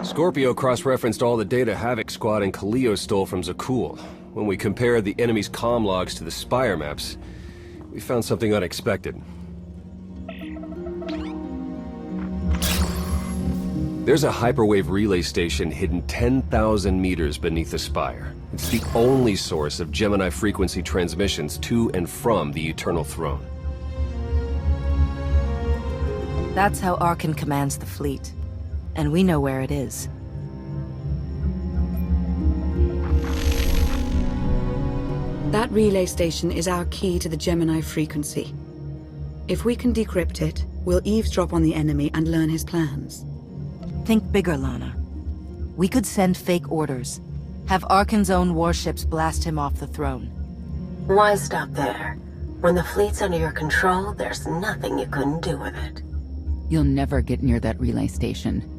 Scorpio cross-referenced all the data Havoc Squad and Kallig stole from Zakul. When we compared the enemy's comm logs to the Spire maps, we found something unexpected. There's a hyperwave relay station hidden 10,000 meters beneath the Spire. It's the only source of Gemini frequency transmissions to and from the Eternal Throne. That's how Arkan commands the fleet. And we know where it is. That relay station is our key to the Gemini frequency. If we can decrypt it, we'll eavesdrop on the enemy and learn his plans. Think bigger, Lana. We could send fake orders. Have Arkan's own warships blast him off the throne. Why stop there? When the fleet's under your control, there's nothing you couldn't do with it. You'll never get near that relay station.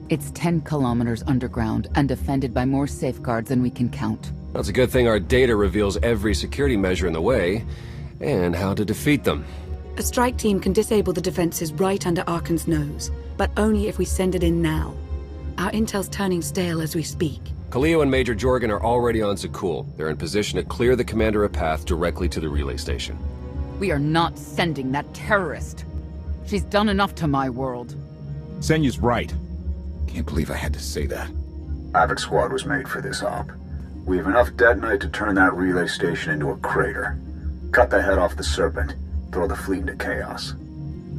It's 10 kilometers underground and defended by more safeguards than we can count. That's a good thing our data reveals every security measure in the way, and how to defeat them. A strike team can disable the defenses right under Arkan's nose, but only if we send it in now. Our intel's turning stale as we speak. Kallig and Major Jorgen are already on Zakul. They're in position to clear the commander a path directly to the relay station. We are not sending that terrorist. She's done enough to my world. Senyu's right. Can't believe I had to say that. Havoc Squad was made for this op. We have enough detonite to turn that relay station into a crater. Cut the head off the Serpent. Throw the fleet into chaos.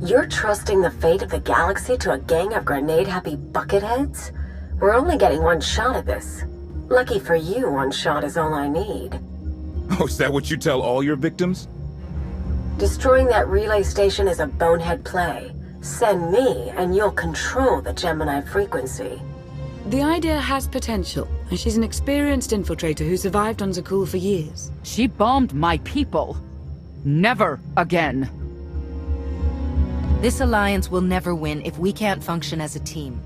You're trusting the fate of the galaxy to a gang of grenade-happy bucketheads? We're only getting one shot at this. Lucky for you, one shot is all I need. Oh, is that what you tell all your victims? Destroying that relay station is a bonehead play. Send me, and you'll control the Gemini frequency. The idea has potential, and she's an experienced infiltrator who survived on Zakul for years. She bombed my people. Never again. This alliance will never win if we can't function as a team.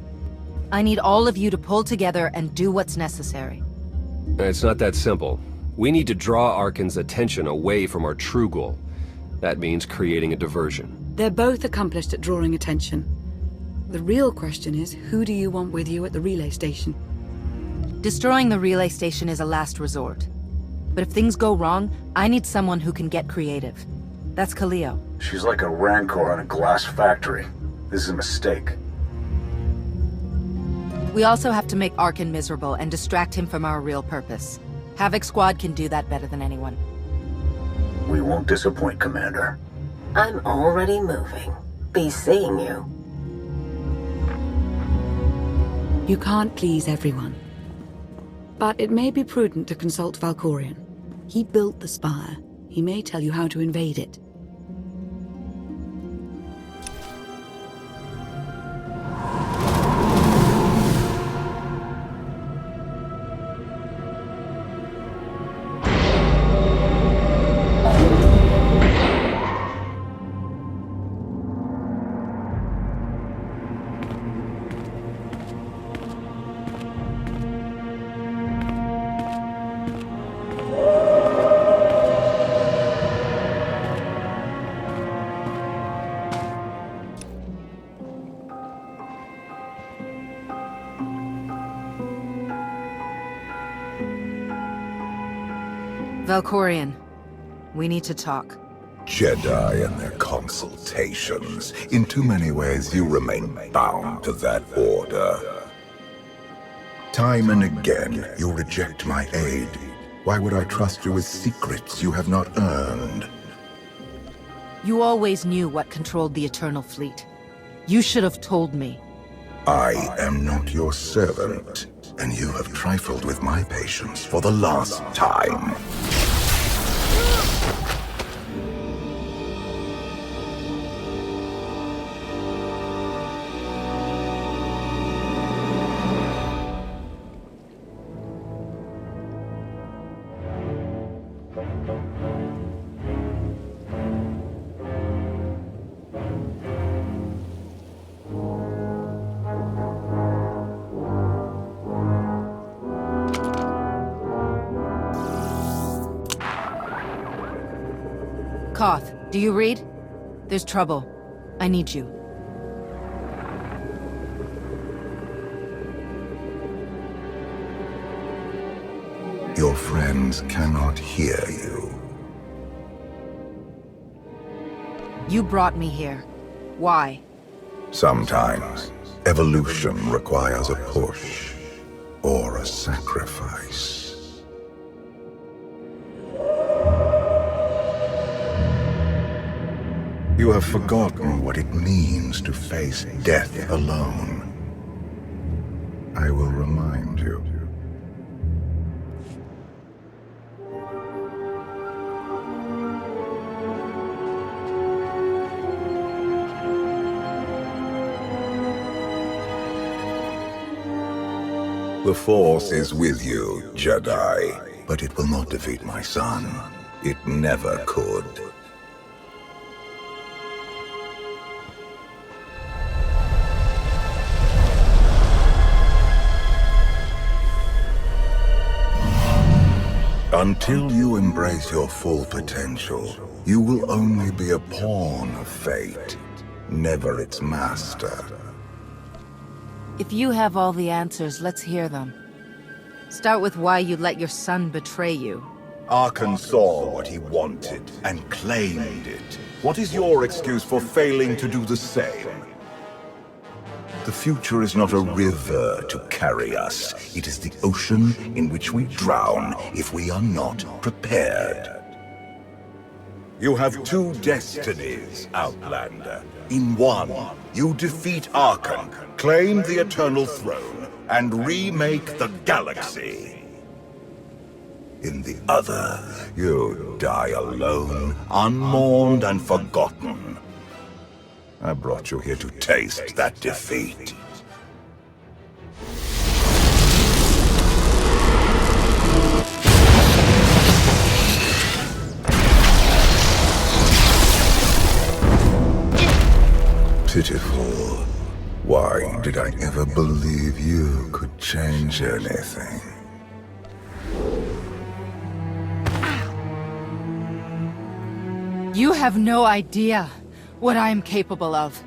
I need all of you to pull together and do what's necessary. It's not that simple. We need to draw Arkan's attention away from our true goal. That means creating a diversion. They're both accomplished at drawing attention. The real question is, who do you want with you at the relay station? Destroying the relay station is a last resort. But if things go wrong, I need someone who can get creative. That's Kallig. She's like a rancor in a glass factory. This is a mistake. We also have to make Arkan miserable and distract him from our real purpose. Havoc Squad can do that better than anyone. We won't disappoint, Commander. I'm already moving. Be seeing you. You can't please everyone. But it may be prudent to consult Valkorion. He built the Spire. He may tell you how to invade it. Valkorion, we need to talk. Jedi and their consultations. In too many ways, you remain bound to that order. Time and again, you reject my aid. Why would I trust you with secrets you have not earned? You always knew what controlled the Eternal Fleet. You should have told me. I am not your servant, and you have trifled with my patience for the last time. KOTFE, do you read? There's trouble. I need you. Your friends cannot hear you. You brought me here. Why? Sometimes, evolution requires a push or a sacrifice. You have forgotten what it means to face death alone. I will remind you. The Force is with you, Jedi, but it will not defeat my son. It never could. Until you embrace your full potential, you will only be a pawn of fate, never its master. If you have all the answers, let's hear them. Start with why you let your son betray you. Arkan saw what he wanted and claimed it. What is your excuse for failing to do the same? The future is not a river to carry us. It is the ocean in which we drown if we are not prepared. You have two destinies, Outlander. In one, you defeat Arkan, claim the Eternal Throne, and remake the galaxy. In the other, you die alone, unmourned and forgotten. I brought you here to taste that defeat. Pitiful. Why did I ever believe you could change anything? You have no idea what I am capable of.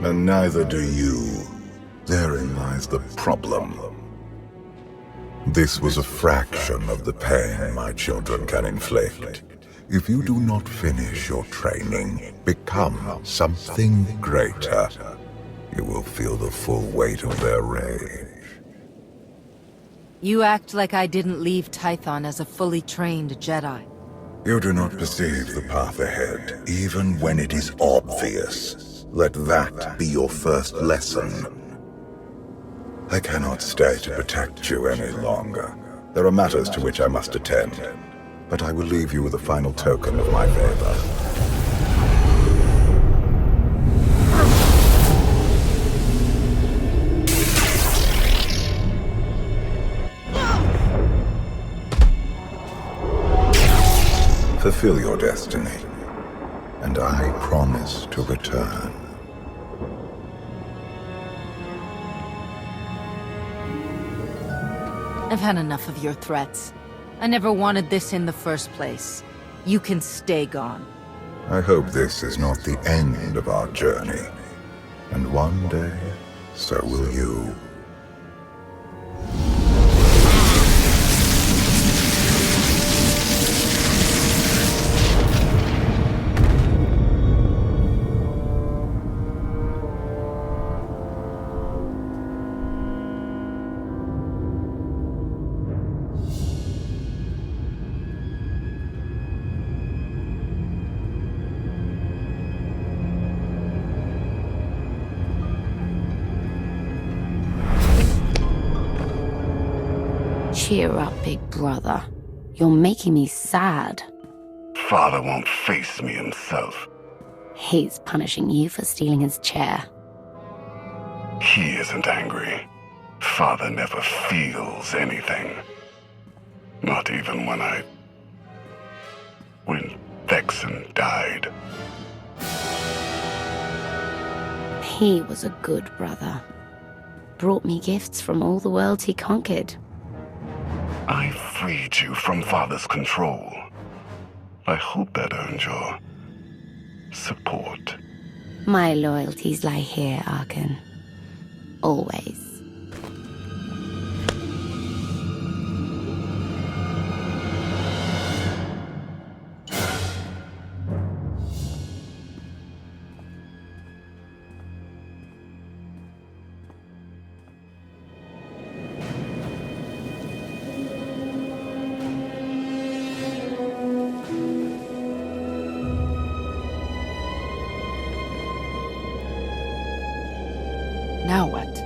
And neither do you. Therein lies the problem. This was a fraction of the pain my children can inflict. If you do not finish your training, become something greater, you will feel the full weight of their rage. You act like I didn't leave Tython as a fully trained Jedi. You do not perceive the path ahead, even when it is obvious. Let that be your first lesson. I cannot stay to protect you any longer. There are matters to which I must attend, but I will leave you with a final token of my favor. Fulfill your destiny, and I promise to return. I've had enough of your threats. I never wanted this in the first place. You can stay gone. I hope this is not the end of our journey, and one day, so will you. Cheer up, big brother. You're making me sad. Father won't face me himself. He's punishing you for stealing his chair. He isn't angry. Father never feels anything. Not even when Vexen died. He was a good brother. Brought me gifts from all the worlds he conquered. I freed you from Father's control. I hope that earned support. My loyalties lie here, Arkan. Always. Now what?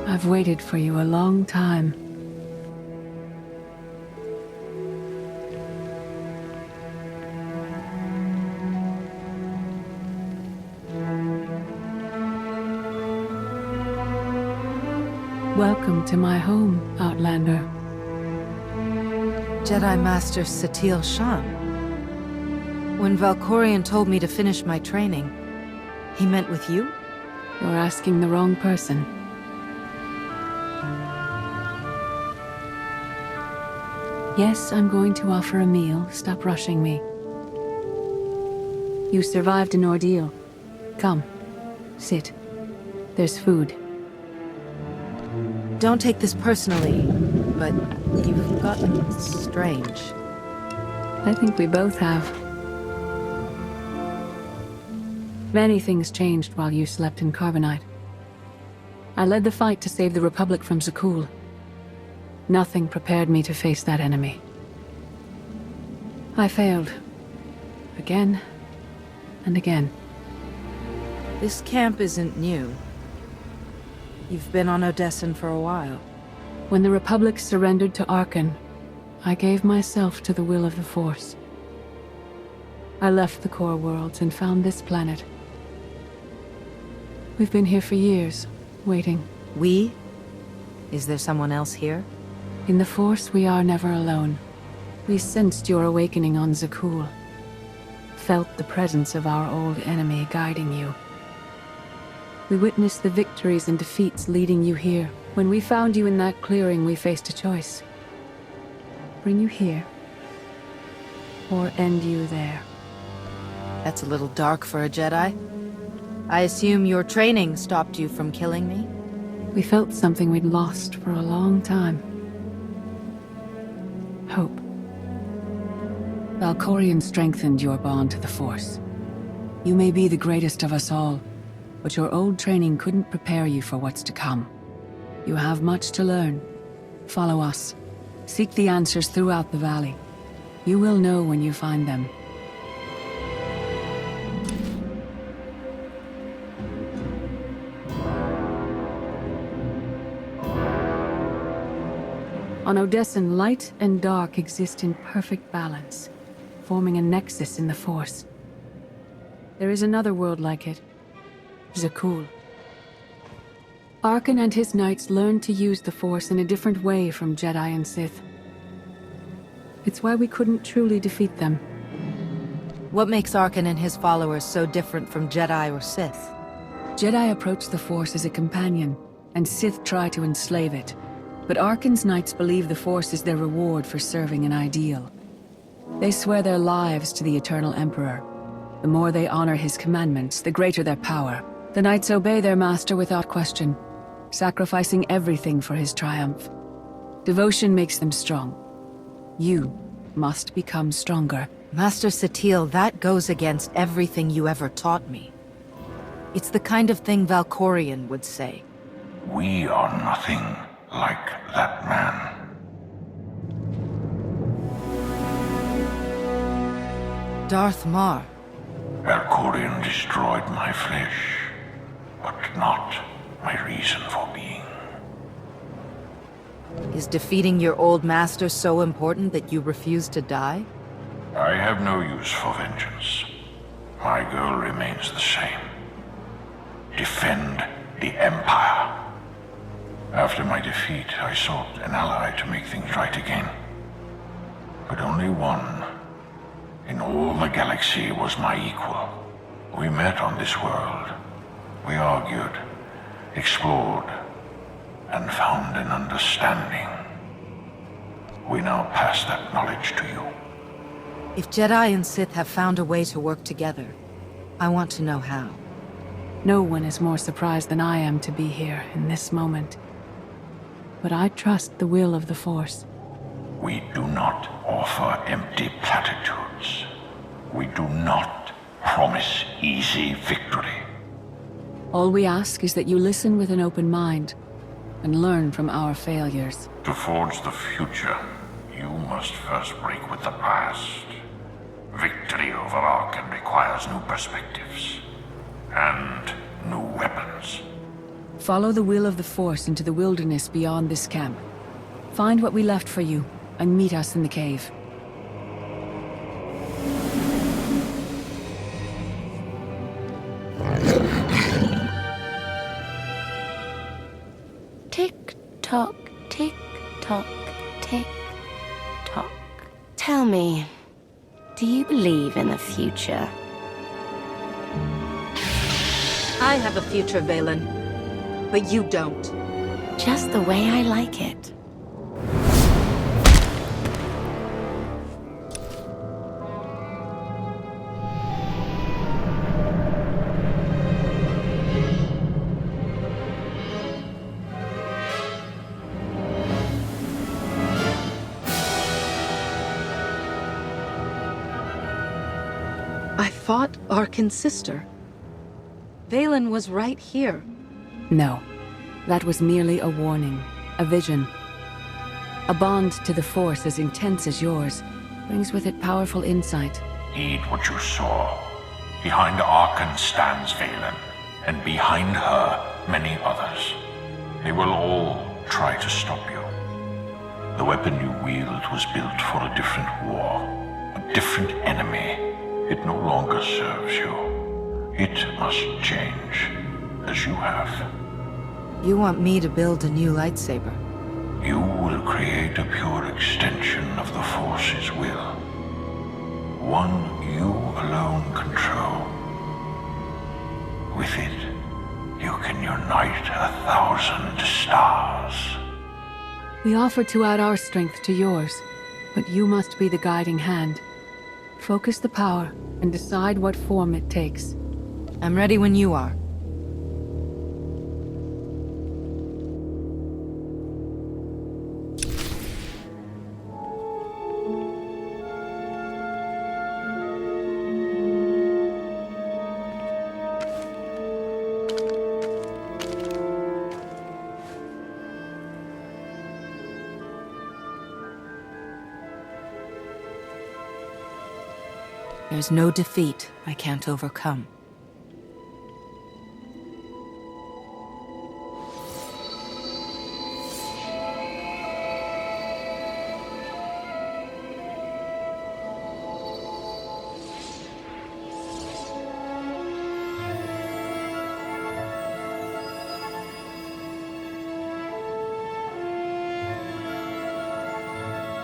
I've waited for you a long time. Welcome to my home, Outlander. Jedi Master Satil Shan. When Valkorion told me to finish my training, he meant with you? You're asking the wrong person. Yes, I'm going to offer a meal. Stop rushing me. You survived an ordeal. Come, sit. There's food. Don't take this personally, but you've gotten strange. I think we both have. Many things changed while you slept in Carbonite. I led the fight to save the Republic from Zakul. Nothing prepared me to face that enemy. I failed. Again and again. This camp isn't new. You've been on Odessen for a while. When the Republic surrendered to Arkan, I gave myself to the will of the Force. I left the core worlds and found this planet. We've been here for years, waiting. We? Is there someone else here? In the Force, we are never alone. We sensed your awakening on Zakul. Felt the presence of our old enemy guiding you. We witnessed the victories and defeats leading you here. When we found you in that clearing, we faced a choice. Bring you here, or end you there. That's a little dark for a Jedi. I assume your training stopped you from killing me? We felt something we'd lost for a long time. Hope. Valkorion strengthened your bond to the Force. You may be the greatest of us all, but your old training couldn't prepare you for what's to come. You have much to learn. Follow us. Seek the answers throughout the valley. You will know when you find them. On Odessen, light and dark exist in perfect balance, forming a nexus in the Force. There is another world like it. Zakul. Arkan and his knights learned to use the Force in a different way from Jedi and Sith. It's why we couldn't truly defeat them. What makes Arkan and his followers so different from Jedi or Sith? Jedi approach the Force as a companion, and Sith try to enslave it. But Arkan's knights believe the Force is their reward for serving an ideal. They swear their lives to the Eternal Emperor. The more they honor his commandments, the greater their power. The knights obey their master without question, sacrificing everything for his triumph. Devotion makes them strong. You must become stronger. Master Satil, that goes against everything you ever taught me. It's the kind of thing Valkorion would say. We are nothing like that man. Darth Mar. Valkorion destroyed my flesh, but not my reason for being. Is defeating your old master so important that you refuse to die? I have no use for vengeance. My goal remains the same. Defend the Empire. After my defeat, I sought an ally to make things right again. But only one in all the galaxy was my equal. We met on this world. We argued, explored, and found an understanding. We now pass that knowledge to you. If Jedi and Sith have found a way to work together, I want to know how. No one is more surprised than I am to be here in this moment. But I trust the will of the Force. We do not offer empty platitudes. We do not promise easy victory. All we ask is that you listen with an open mind and learn from our failures. To forge the future, you must first break with the past. Victory over Arkan requires new perspectives and new weapons. Follow the will of the Force into the wilderness beyond this camp. Find what we left for you and meet us in the cave. Tick-tock, tick-tock, tick-tock. Tell me, do you believe in the future? I have a future, Valen. But you don't. Just the way I like it. I fought Arkan's sister. Valen was right here. No, that was merely a warning, a vision. A bond to the Force as intense as yours brings with it powerful insight. Heed what you saw. Behind Arkan stands Valen, and behind her, many others. They will all try to stop you. The weapon you wield was built for a different war, a different enemy. It no longer serves you. It must change, as you have. You want me to build a new lightsaber? You will create a pure extension of the Force's will. One you alone control. With it, you can unite 1,000 stars. We offer to add our strength to yours, but you must be the guiding hand. Focus the power and decide what form it takes. I'm ready when you are. There's no defeat I can't overcome.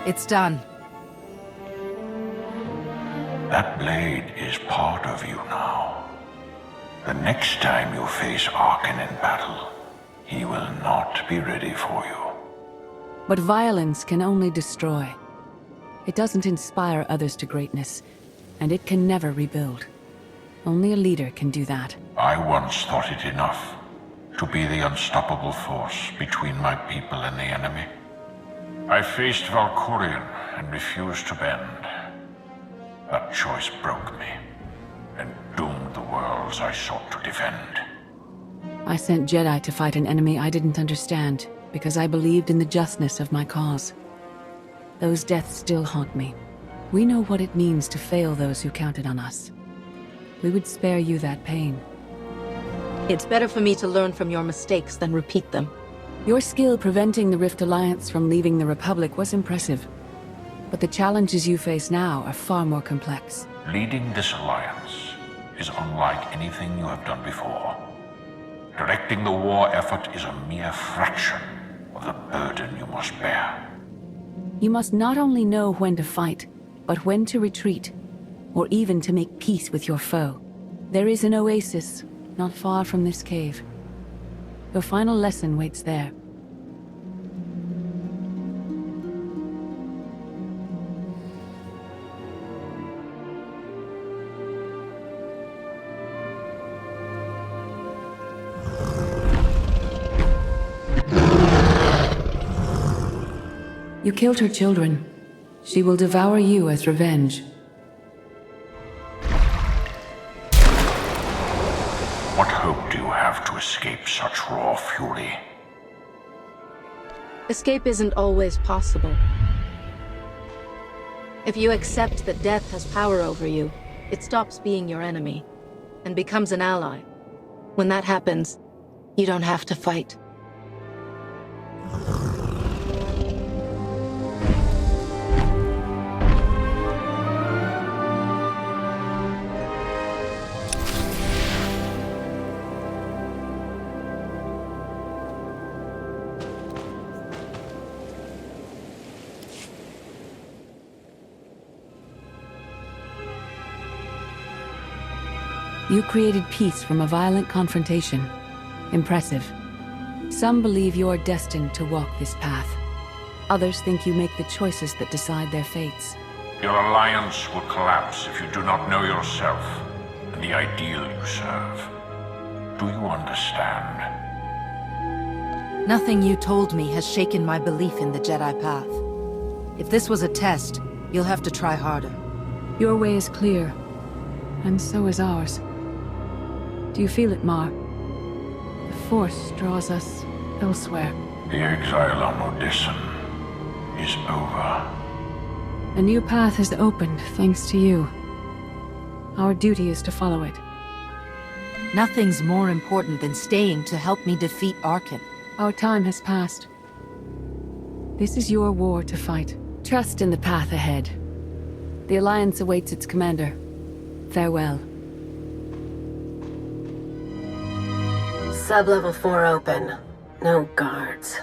It's done. That blade is part of you now. The next time you face Arkan in battle, he will not be ready for you. But violence can only destroy. It doesn't inspire others to greatness, and it can never rebuild. Only a leader can do that. I once thought it enough to be the unstoppable force between my people and the enemy. I faced Valkyrian and refused to bend. That choice broke me, and doomed the worlds I sought to defend. I sent Jedi to fight an enemy I didn't understand, because I believed in the justness of my cause. Those deaths still haunt me. We know what it means to fail those who counted on us. We would spare you that pain. It's better for me to learn from your mistakes than repeat them. Your skill preventing the Rift Alliance from leaving the Republic was impressive. But the challenges you face now are far more complex. Leading this alliance is unlike anything you have done before. Directing the war effort is a mere fraction of the burden you must bear. You must not only know when to fight, but when to retreat, or even to make peace with your foe. There is an oasis not far from this cave. Your final lesson waits there. You killed her children. She will devour you as revenge. What hope do you have to escape such raw fury? Escape isn't always possible. If you accept that death has power over you, it stops being your enemy and becomes an ally. When that happens, you don't have to fight. You created peace from a violent confrontation. Impressive. Some believe you're destined to walk this path. Others think you make the choices that decide their fates. Your alliance will collapse if you do not know yourself and the ideal you serve. Do you understand? Nothing you told me has shaken my belief in the Jedi path. If this was a test, you'll have to try harder. Your way is clear, and so is ours. Do you feel it, Mar? The Force draws us elsewhere. The exile on Odyssin is over. A new path has opened, thanks to you. Our duty is to follow it. Nothing's more important than staying to help me defeat Arkan. Our time has passed. This is your war to fight. Trust in the path ahead. The Alliance awaits its commander. Farewell. Sub-level 4 open. No guards.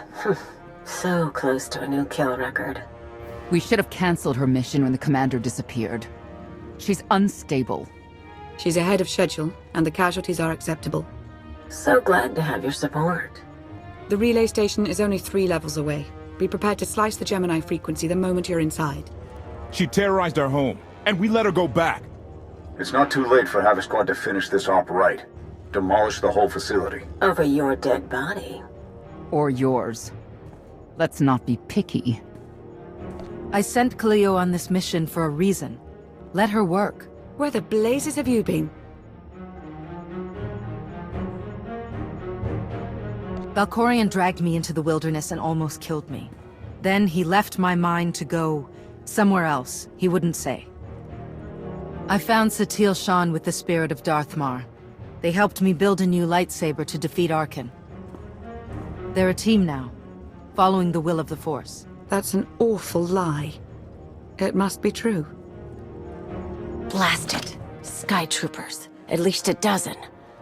So close to a new kill record. We should have cancelled her mission when the commander disappeared. She's unstable. She's ahead of schedule, and the casualties are acceptable. So glad to have your support. The relay station is only 3 levels away. Be prepared to slice the Gemini frequency the moment you're inside. She terrorized our home, and we let her go back. It's not too late for Havoc Squad to finish this op right. Demolish the whole facility. Over your dead body. Or yours. Let's not be picky. I sent Kallig on this mission for a reason. Let her work. Where the blazes have you been? Valkorion dragged me into the wilderness and almost killed me. Then he left my mind to go somewhere else, he wouldn't say. I found Satil Shan with the spirit of Darthmar. They helped me build a new lightsaber to defeat Arkan. They're a team now, following the will of the Force. That's an awful lie. It must be true. Blast it. Sky troopers. At least a dozen.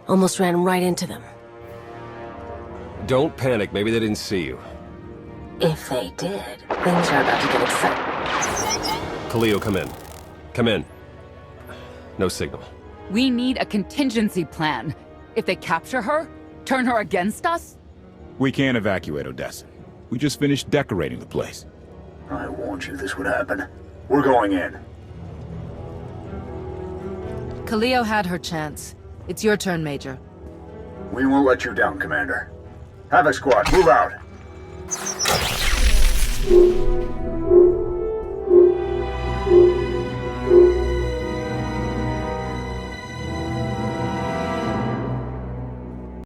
Almost ran right into them. Don't panic, maybe they didn't see you. If they did, things are about to get exciting. Kallig, come in. Come in. No signal. We need a contingency plan. If they capture her, turn her against us? We can't evacuate Odessa. We just finished decorating the place. I warned you this would happen. We're going in. Kallig had her chance. It's your turn, Major. We won't let you down, Commander. Havoc Squad, move out!